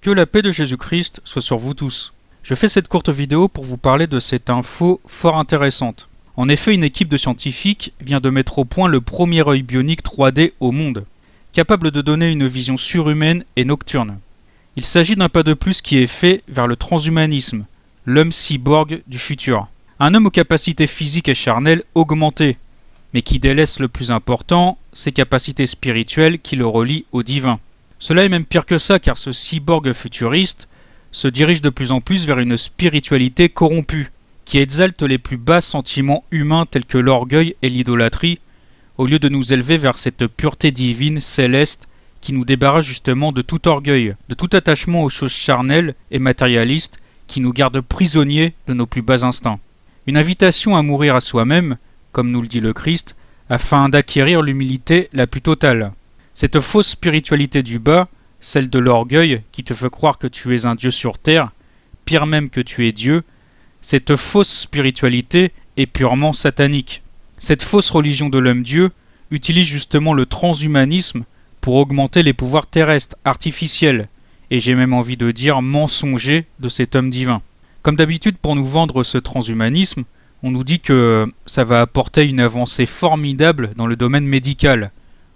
Que la paix de Jésus-Christ soit sur vous tous. Je fais cette courte vidéo pour vous parler de cette info fort intéressante. En effet, une équipe de scientifiques vient de mettre au point le premier œil bionique 3D au monde, capable de donner une vision surhumaine et nocturne. Il s'agit d'un pas de plus qui est fait vers le transhumanisme, l'homme cyborg du futur. Un homme aux capacités physiques et charnelles augmentées, mais qui délaisse le plus important, ses capacités spirituelles qui le relient au divin. Cela est même pire que ça, car ce cyborg futuriste se dirige de plus en plus vers une spiritualité corrompue, qui exalte les plus bas sentiments humains tels que l'orgueil et l'idolâtrie, au lieu de nous élever vers cette pureté divine, céleste, qui nous débarrasse justement de tout orgueil, de tout attachement aux choses charnelles et matérialistes, qui nous gardent prisonniers de nos plus bas instincts. Une invitation à mourir à soi-même, comme nous le dit le Christ, afin d'acquérir l'humilité la plus totale. Cette fausse spiritualité du bas, celle de l'orgueil qui te fait croire que tu es un Dieu sur terre, pire même que tu es Dieu, cette fausse spiritualité est purement satanique. Cette fausse religion de l'homme-dieu utilise justement le transhumanisme pour augmenter les pouvoirs terrestres, artificiels, et j'ai même envie de dire mensongers de cet homme divin. Comme d'habitude, pour nous vendre ce transhumanisme, on nous dit que ça va apporter une avancée formidable dans le domaine médical,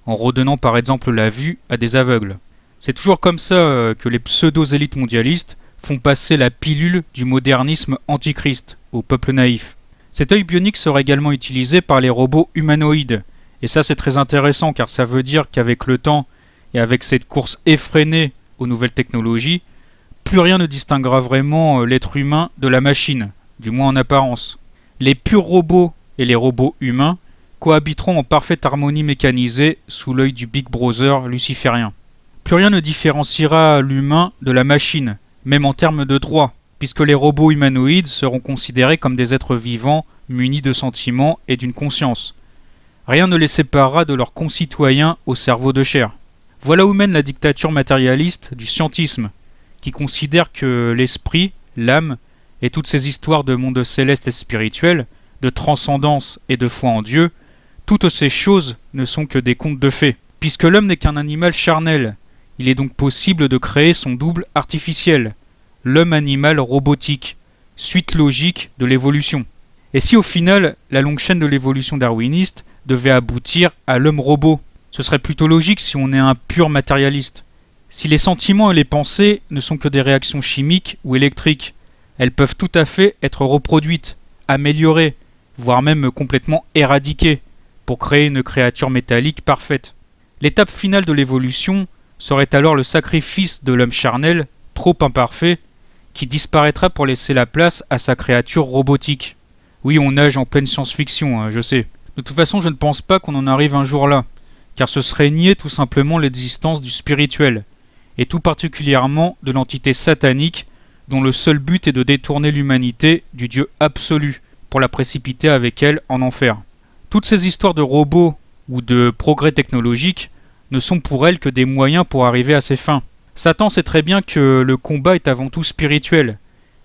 en redonnant par exemple la vue à des aveugles. C'est toujours comme ça que les pseudo-élites mondialistes font passer la pilule du modernisme antichrist au peuple naïf. Cet œil bionique sera également utilisé par les robots humanoïdes, et ça c'est très intéressant car ça veut dire qu'avec le temps et avec cette course effrénée aux nouvelles technologies, plus rien ne distinguera vraiment l'être humain de la machine, du moins en apparence. Les purs robots et les robots humains cohabiteront en parfaite harmonie mécanisée sous l'œil du Big Brother luciférien. Plus rien ne différenciera l'humain de la machine, même en termes de droit, puisque les robots humanoïdes seront considérés comme des êtres vivants munis de sentiments et d'une conscience. Rien ne les séparera de leurs concitoyens au cerveau de chair. Voilà où mène la dictature matérialiste du scientisme, qui considère que l'esprit, l'âme, et toutes ces histoires de monde céleste et spirituel, de transcendance et de foi en Dieu, toutes ces choses ne sont que des contes de fées. Puisque l'homme n'est qu'un animal charnel, il est donc possible de créer son double artificiel, l'homme animal robotique, suite logique de l'évolution. Et si au final, la longue chaîne de l'évolution darwiniste devait aboutir à l'homme robot, ce serait plutôt logique si on est un pur matérialiste. Si les sentiments et les pensées ne sont que des réactions chimiques ou électriques, elles peuvent tout à fait être reproduites, améliorées, voire même complètement éradiquées, pour créer une créature métallique parfaite. L'étape finale de l'évolution serait alors le sacrifice de l'homme charnel, trop imparfait, qui disparaîtra pour laisser la place à sa créature robotique. Oui, on nage en pleine science-fiction, je sais. De toute façon, je ne pense pas qu'on en arrive un jour là, car ce serait nier tout simplement l'existence du spirituel, et tout particulièrement de l'entité satanique, dont le seul but est de détourner l'humanité du Dieu absolu, pour la précipiter avec elle en enfer. Toutes ces histoires de robots ou de progrès technologiques ne sont pour elle que des moyens pour arriver à ses fins. Satan sait très bien que le combat est avant tout spirituel,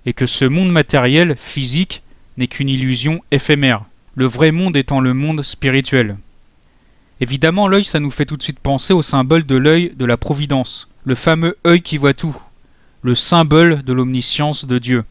et que ce monde matériel, physique, n'est qu'une illusion éphémère, le vrai monde étant le monde spirituel. Évidemment, l'œil, ça nous fait tout de suite penser au symbole de l'œil de la providence, le fameux œil qui voit tout, le symbole de l'omniscience de Dieu.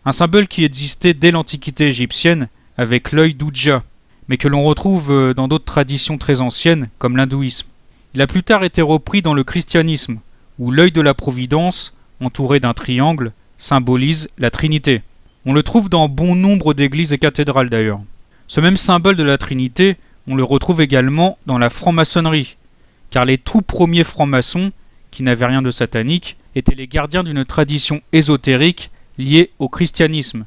Un symbole qui existait dès l'Antiquité égyptienne avec l'œil d'Oudja, mais que l'on retrouve dans d'autres traditions très anciennes comme l'hindouisme. Il a plus tard été repris dans le christianisme, où l'œil de la providence, entouré d'un triangle, symbolise la Trinité. On le trouve dans bon nombre d'églises et cathédrales d'ailleurs. Ce même symbole de la Trinité, on le retrouve également dans la franc-maçonnerie, car les tout premiers francs-maçons, qui n'avaient rien de satanique, étaient les gardiens d'une tradition ésotérique liée au christianisme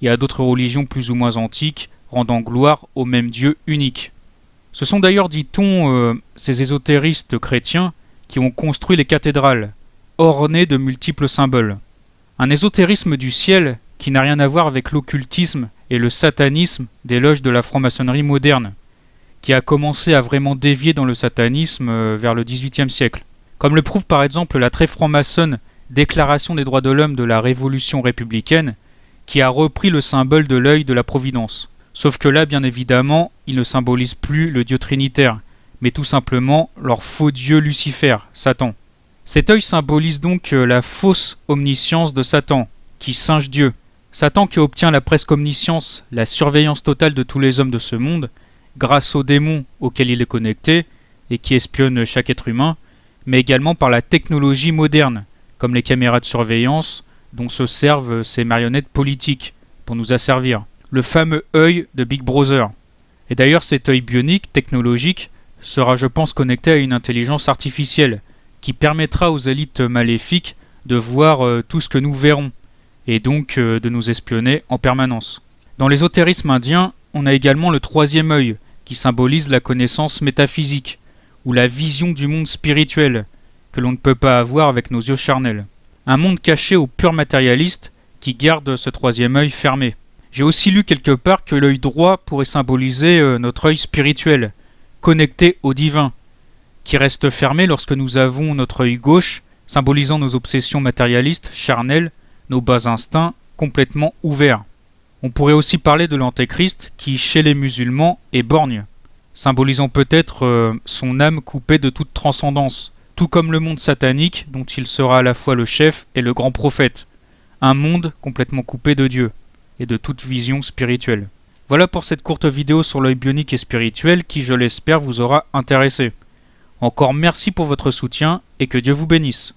et à d'autres religions plus ou moins antiques, rendant gloire au même Dieu unique. Ce sont d'ailleurs, dit-on, ces ésotéristes chrétiens qui ont construit les cathédrales, ornées de multiples symboles. Un ésotérisme du ciel qui n'a rien à voir avec l'occultisme et le satanisme des loges de la franc-maçonnerie moderne, qui a commencé à vraiment dévier dans le satanisme vers le XVIIIe siècle. Comme le prouve par exemple la très franc-maçonne Déclaration des droits de l'homme de la Révolution républicaine, qui a repris le symbole de l'œil de la Providence. Sauf que là, bien évidemment, il ne symbolise plus le Dieu trinitaire, mais tout simplement leur faux Dieu Lucifer, Satan. Cet œil symbolise donc la fausse omniscience de Satan, qui singe Dieu. Satan qui obtient la presque omniscience, la surveillance totale de tous les hommes de ce monde, grâce aux démons auxquels il est connecté et qui espionnent chaque être humain, mais également par la technologie moderne, comme les caméras de surveillance dont se servent ces marionnettes politiques pour nous asservir. Le fameux œil de Big Brother. Et d'ailleurs cet œil bionique, technologique, sera je pense connecté à une intelligence artificielle qui permettra aux élites maléfiques de voir tout ce que nous verrons et donc de nous espionner en permanence. Dans l'ésotérisme indien, on a également le troisième œil qui symbolise la connaissance métaphysique ou la vision du monde spirituel que l'on ne peut pas avoir avec nos yeux charnels. Un monde caché aux purs matérialistes qui garde ce troisième œil fermé. J'ai aussi lu quelque part que l'œil droit pourrait symboliser notre œil spirituel, connecté au divin, qui reste fermé lorsque nous avons notre œil gauche, symbolisant nos obsessions matérialistes, charnelles, nos bas instincts, complètement ouverts. On pourrait aussi parler de l'antéchrist qui, chez les musulmans, est borgne, symbolisant peut-être son âme coupée de toute transcendance, tout comme le monde satanique dont il sera à la fois le chef et le grand prophète, un monde complètement coupé de Dieu et de toute vision spirituelle. Voilà pour cette courte vidéo sur l'œil bionique et spirituel qui, je l'espère, vous aura intéressé. Encore merci pour votre soutien et que Dieu vous bénisse.